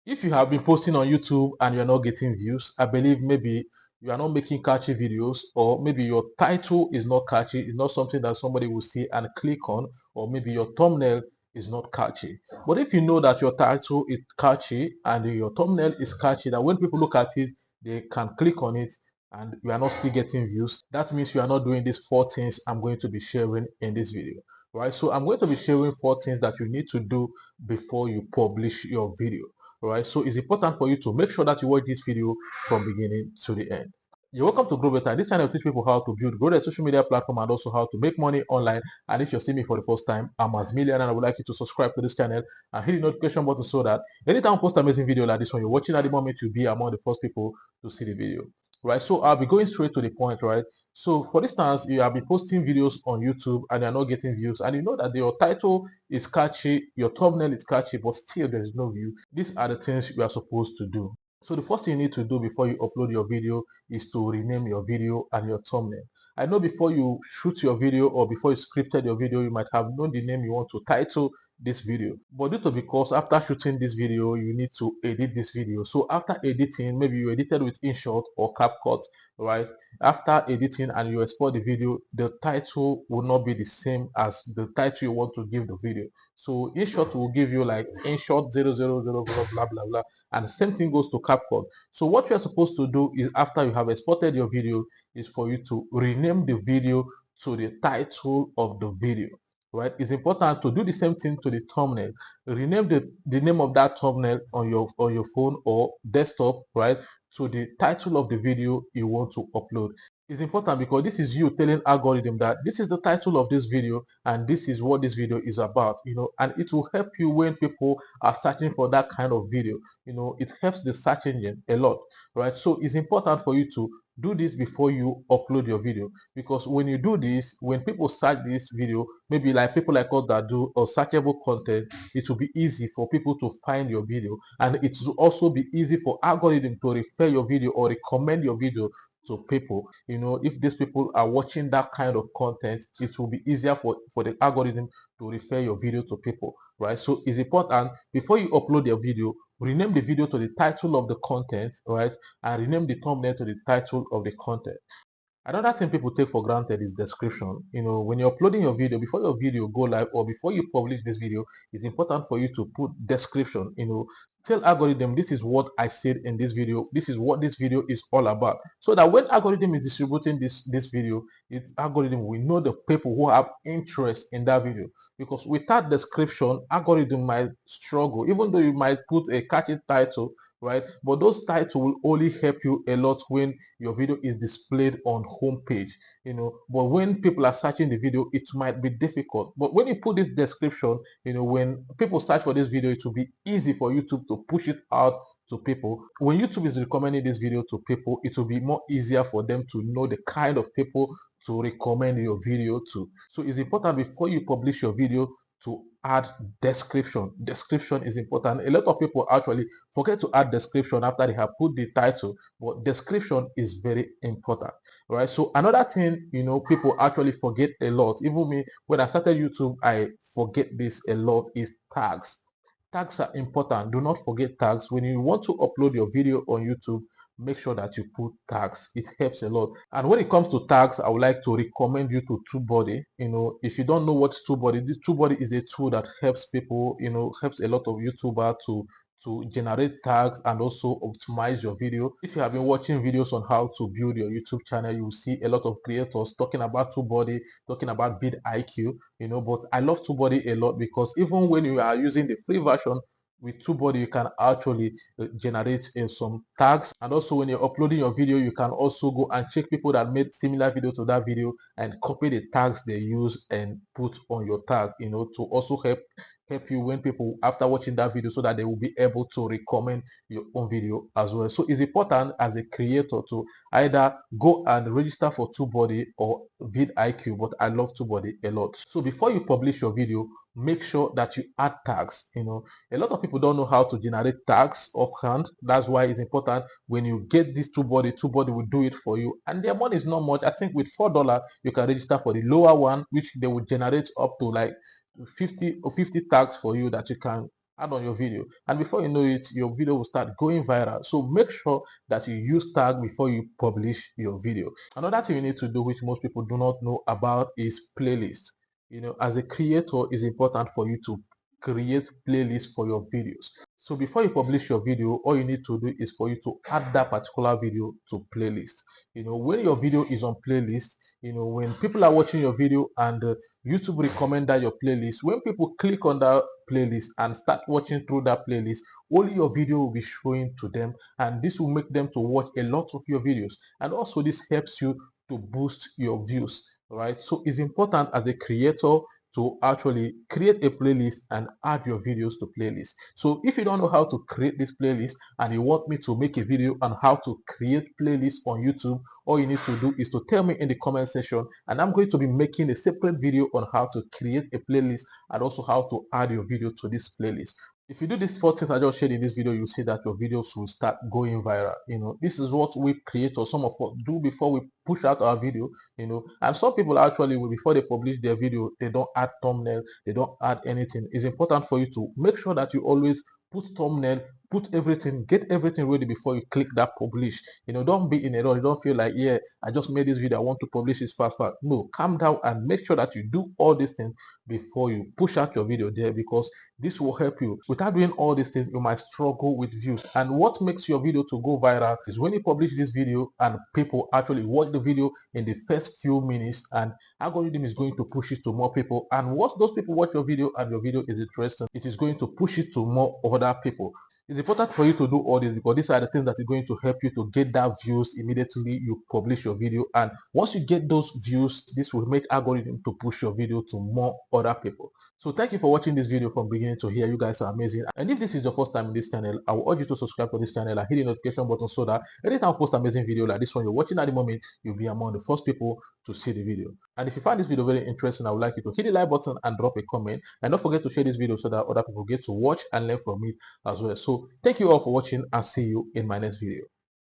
If you have been posting on YouTube and you're not getting views, I believe maybe you are not making catchy videos, or maybe your title is not catchy, it's not something that somebody will see and click on, or maybe your thumbnail is not catchy. But if you know that your title is catchy and your thumbnail is catchy, that when people look at it, they can click on it, and you are not still getting views, that means you are not doing these four things I'm going to be sharing in this video. Right, so I'm going to be sharing four things that you need to do before you publish your video. All right, so it's important for you to make sure that you watch this video from beginning to the end. You're welcome to Grow Better. This channel teach people how to build, grow their social media platform, and also how to make money online. And if you're seeing me for the first time, I'm Asmilian, and I would like you to subscribe to this channel and hit the notification button so that anytime I post amazing video like this one you're watching at the moment, you'll be among the first people to see the video. Right, so I'll be going straight to the point. Right, so for instance, you have been posting videos on YouTube and you're not getting views, and you know that your title is catchy, your thumbnail is catchy, but still there is no view. These are the things you are supposed to do. So the first thing you need to do before you upload your video is to rename your video and your thumbnail. I know before you shoot your video or before you scripted your video, you might have known the name you want to title this video. But due to because after shooting this video, you need to edit this video. So after editing, maybe you edited with InShot or CapCut, right? After editing and you export the video, the title will not be the same as the title you want to give the video. So InShot will give you like InShot 0000 blah blah blah, and the same thing goes to CapCut. So what you are supposed to do is after you have exported your video is for you to rename the video to the title of the video. Right, it's important to do the same thing to the thumbnail. Rename the name of that thumbnail on your phone or desktop, right, to the title of the video you want to upload. It's important because this is you telling algorithm that this is the title of this video and this is what this video is about, and it will help you when people are searching for that kind of video. It helps the search engine a lot, right? So it's important for you to do this before you upload your video, because when you do this, when people search this video, maybe like people like us that do or searchable content, it will be easy for people to find your video, and it will also be easy for algorithm to refer your video or recommend your video to people. If these people are watching that kind of content, it will be easier for the algorithm to refer your video to people, right? So it's important before you upload your video, rename the video to the title of the content, right? And rename the thumbnail to the title of the content. Another thing people take for granted is description. When you're uploading your video, before your video go live or before you publish this video, it's important for you to put description. Tell algorithm this is what I said in this video. This is what this video is all about. So that when algorithm is distributing this video, algorithm will know the people who have interest in that video. Because without description, algorithm might struggle, even though you might put a catchy title, right? But those titles will only help you a lot when your video is displayed on homepage. But when people are searching the video, it might be difficult. But when you put this description, when people search for this video, it will be easy for YouTube to push it out to people. When YouTube is recommending this video to people, it will be more easier for them to know the kind of people to recommend your video to. So it's important before you publish your video to add description. Description is important. A lot of people actually forget to add description after they have put the title, but description is very important, right? So another thing, people actually forget a lot. Even me, when I started YouTube, I forget this a lot, is tags. Tags are important. Do not forget tags. When you want to upload your video on YouTube, make sure that you put tags. It helps a lot. And when it comes to tags, I would like to recommend you to TubeBuddy. If you don't know what TubeBuddy, this TubeBuddy is a tool that helps people, helps a lot of YouTubers to generate tags and also optimize your video. If you have been watching videos on how to build your YouTube channel, you will see a lot of creators talking about TubeBuddy, talking about vidIQ, but I love TubeBuddy a lot because even when you are using the free version, with TubeBuddy, you can actually generate some tags. And also when you're uploading your video, you can also go and check people that made similar video to that video and copy the tags they use and put on your tag, to also help you when people after watching that video, so that they will be able to recommend your own video as well. So it's important as a creator to either go and register for TubeBuddy or vidIQ, but I love TubeBuddy a lot. So before you publish your video, make sure that you add tags. A lot of people don't know how to generate tags offhand. That's why it's important when you get this TubeBuddy will do it for you, and their money is not much. I think with $4 you can register for the lower one, which they will generate up to like 50 tags for you that you can add on your video, and before you know it, your video will start going viral. So make sure that you use tag before you publish your video. Another thing you need to do, which most people do not know about, is playlist. As a creator, it's important for you to create playlists for your videos. So before you publish your video, all you need to do is for you to add that particular video to playlist. When your video is on playlist, when people are watching your video and YouTube recommend that your playlist, when people click on that playlist and start watching through that playlist, only your video will be showing to them, and this will make them to watch a lot of your videos. And also this helps you to boost your views, right? So it's important as a creator to actually create a playlist and add your videos to playlist. So if you don't know how to create this playlist and you want me to make a video on how to create playlist on YouTube, all you need to do is to tell me in the comment section, and I'm going to be making a separate video on how to create a playlist and also how to add your video to this playlist. If you do these 4 things I just shared in this video, you see that your videos will start going viral. This is what we creators, some of us, do before we push out our video. And some people actually, before they publish their video, they don't add thumbnail, they don't add anything. It's important for you to make sure that you always put thumbnail, put everything, get everything ready before you click that publish. Don't be in a rush. Don't feel like, yeah, I just made this video, I want to publish it fast. No, calm down and make sure that you do all these things before you push out your video there, because this will help you. Without doing all these things, you might struggle with views. And what makes your video to go viral is when you publish this video and people actually watch the video in the first few minutes, and algorithm is going to push it to more people. And once those people watch your video and your video is interesting, it is going to push it to more other people. It's important for you to do all this because these are the things that are going to help you to get that views immediately you publish your video. And once you get those views, this will make algorithm to push your video to more other people. So thank you for watching this video from beginning to here. You guys are amazing. And if this is your first time in this channel, I will urge you to subscribe to this channel and hit the notification button so that anytime I post amazing video like this one you're watching at the moment, you'll be among the first people to see the video. And if you find this video very interesting, I would like you to hit the like button and drop a comment. And don't forget to share this video so that other people get to watch and learn from it as well. So thank you all for watching and see you in my next video.